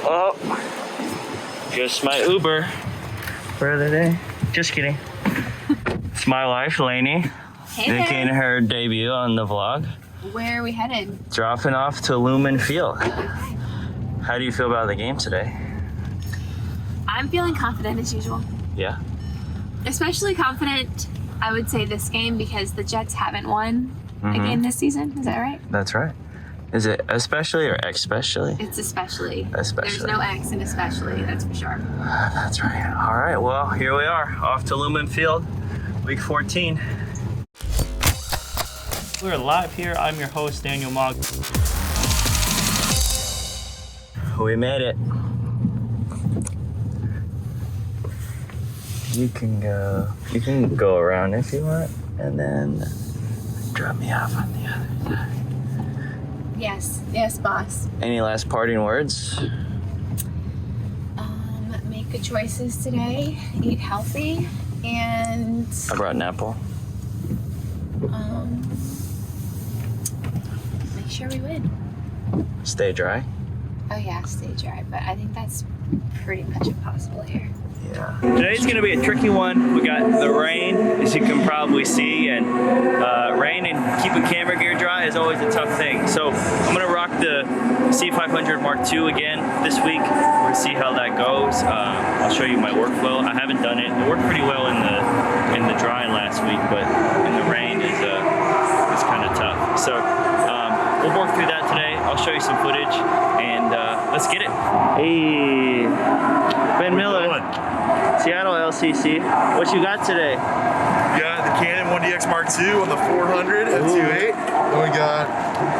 Oh, just my Uber for the day. Just kidding. It's my wife, Lainey, making her debut on the vlog. Where are we headed? Dropping off to Lumen Field. How do you feel about the game today? I'm feeling confident as usual. Yeah? Especially confident, I would say, this game because the Jets haven't won a game this season. Is that right? That's right. Is it especially or especially? It's especially. Especially. There's no X in especially, that's for sure. That's right. All right, well, here we are, off to Lumen Field, week 14. We're live here. I'm your host, Daniel Mogg. We made it. You can go around if you want, and then drop me off on the other side. Yes, boss. Any last parting words? Make good choices today, eat healthy, and I brought an apple. make sure we win. Stay dry. Oh yeah, stay dry, but I think that's pretty much impossible here. Yeah. Today's gonna be a tricky one. We got the rain, as you can probably see, and rain and keeping camera gear dry is always a tough thing. So I'm gonna rock the C500 Mark II again this week. We'll see how that goes. I'll show you my workflow. I haven't done it. It worked pretty well in the dry last week, but in the rain is kind of tough. So we'll work through that today. I'll show you some footage, and let's get it. Hey, Ben Miller. Seattle LCC. What you got today? We got the Canon 1DX Mark II on the 400 at 2.8. And we got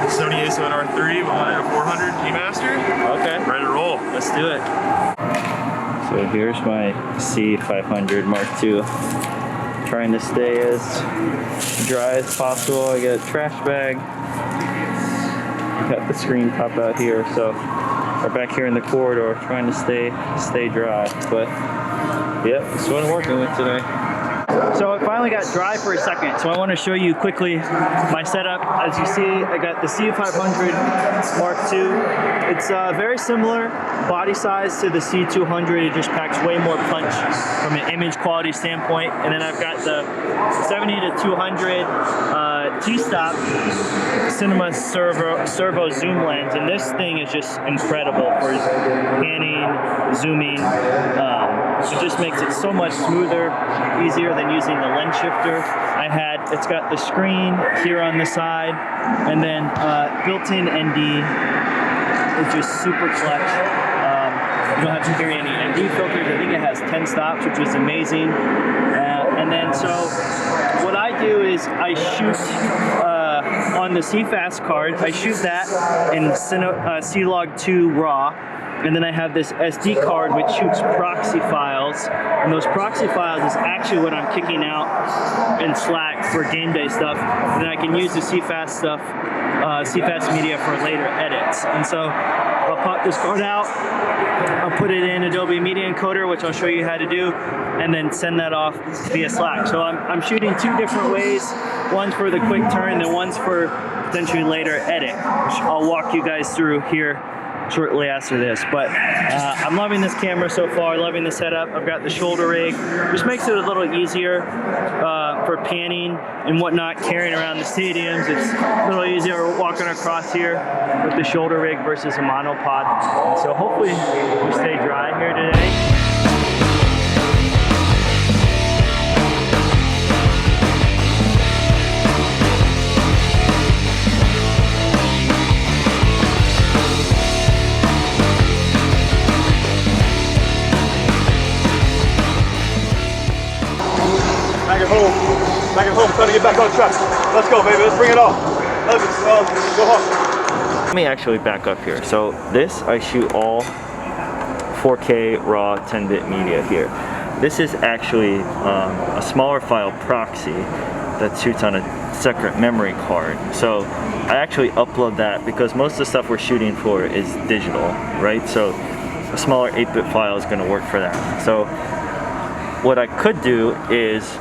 the Sony a7R III behind a 400 G Master. Okay. Ready to roll. Let's do it. So here's my C500 Mark II. Trying to stay as dry as possible. I got a trash bag. Got the screen pop out here, so we're back here in the corridor trying to stay dry. But yep, that's what I'm working with today. So it finally got dry for a second, so I want to show you quickly my setup. As you see, I got the C500 Mark II. It's very similar body size to the C200. It just packs way more punch from an image quality standpoint. And then I've got the 70-200 T-stop Cinema Servo zoom lens, and this thing is just incredible for panning, zooming. It just makes it so much smoother, easier than using the lens shifter. It's got the screen here on the side, and then built-in ND. It's just super clutch. You don't have to carry any ND filters. I think it has 10 stops, which is amazing. And then so what I do is I shoot on the CFast card. I shoot that in C-Log 2 RAW. And then I have this SD card which shoots proxy files, and those proxy files is actually what I'm kicking out in Slack for game day stuff. And then I can use the CFast stuff, CFast media for later edits. And so I'll pop this card out, I'll put it in Adobe Media Encoder, which I'll show you how to do, and then send that off via Slack. So I'm shooting two different ways. One's for the quick turn, and one's for potentially later edit, which I'll walk you guys through here shortly after this. But I'm loving this camera so far, loving the setup. I've got the shoulder rig, which makes it a little easier for panning and whatnot, carrying around the stadiums. It's a little easier walking across here with the shoulder rig versus a monopod. So hopefully we stay dry here today. Back at home, trying to get back on track. Let's go, baby. Let's bring it on. Let's go home. Let me actually back up here. So this, I shoot all 4K RAW 10-bit media here. This is actually a smaller file proxy that shoots on a separate memory card. So I actually upload that because most of the stuff we're shooting for is digital, right? So a smaller 8-bit file is going to work for that. So what I could do is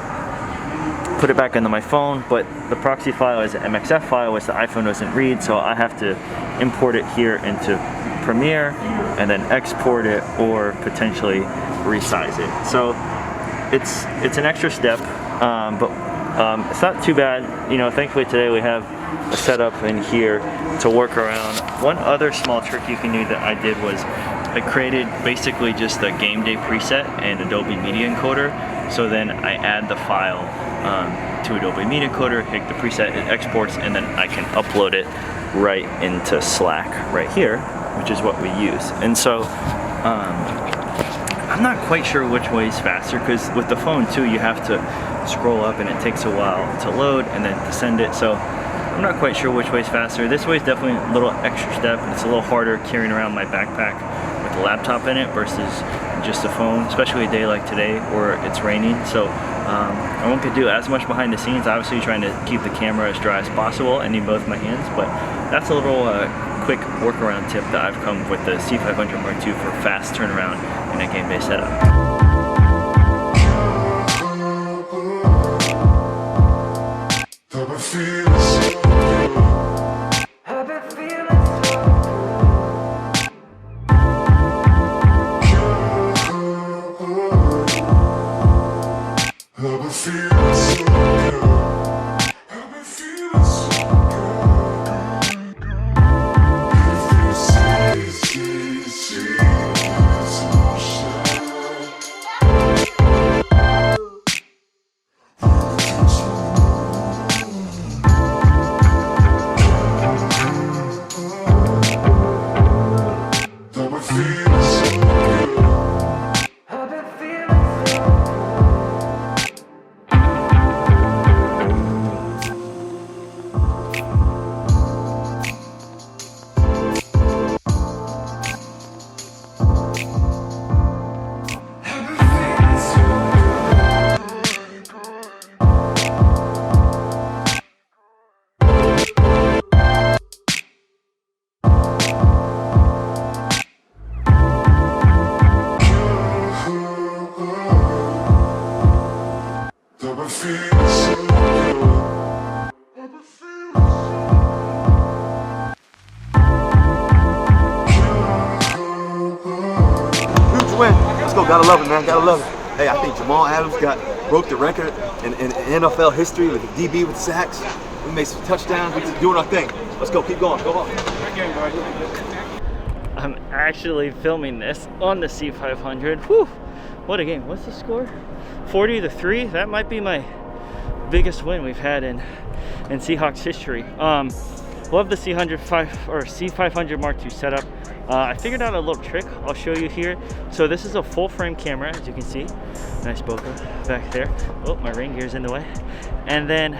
put it back into my phone, but the proxy file is an MXF file which the iPhone doesn't read, so I have to import it here into Premiere and then export it or potentially resize it. So it's an extra step, but it's not too bad. You know, thankfully today we have a setup in here to work around. One other small trick you can do that I did was I created basically just a game day preset and Adobe Media Encoder. So then I add the file to Adobe Media Encoder, hit the preset, it exports, and then I can upload it right into Slack right here, which is what we use. And so I'm not quite sure which way is faster, because with the phone too, you have to scroll up and it takes a while to load and then to send it. So I'm not quite sure which way is faster. This way is definitely a little extra step. It's a little harder carrying around my backpack with the laptop in it versus just a phone, especially a day like today where it's raining. So I won't get to do as much behind the scenes, obviously trying to keep the camera as dry as possible. I need both my hands, but that's a little quick workaround tip that I've come with the C500 Mark II for fast turnaround in a game day setup. Win. Let's go. Gotta love it, man. Gotta love it. Hey, I think Jamal Adams broke the record in NFL history with the DB with sacks. We made some touchdowns. We're just doing our thing. Let's go. Keep going. Go on. I'm actually filming this on the C500. Whew, what a game. What's the score? 40-3. That might be my biggest win we've had in Seahawks history. Love the C500 Mark II setup. I figured out a little trick I'll show you here. So this is a full frame camera, as you can see. Nice bokeh back there. Oh, my rain gear's in the way. And then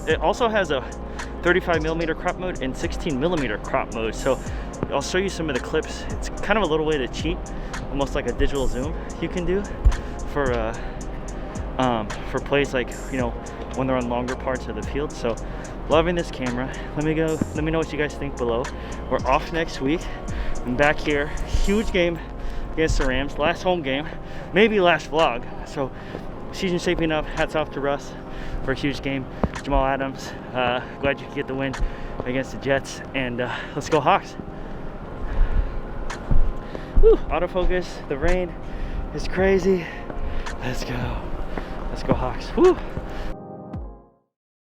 it also has a 35mm crop mode and 16mm crop mode. So I'll show you some of the clips. It's kind of a little way to cheat, almost like a digital zoom you can do for plays like, you know, when they're on longer parts of the field. So loving this camera. Let me know what you guys think below. We're off next week. I'm back here. Huge game against the Rams. Last home game, maybe last vlog. So season shaping up. Hats off to Russ for a huge game. Jamal Adams, glad you could get the win against the Jets. And let's go Hawks. Woo, autofocus. The rain is crazy. Let's go Hawks. Woo.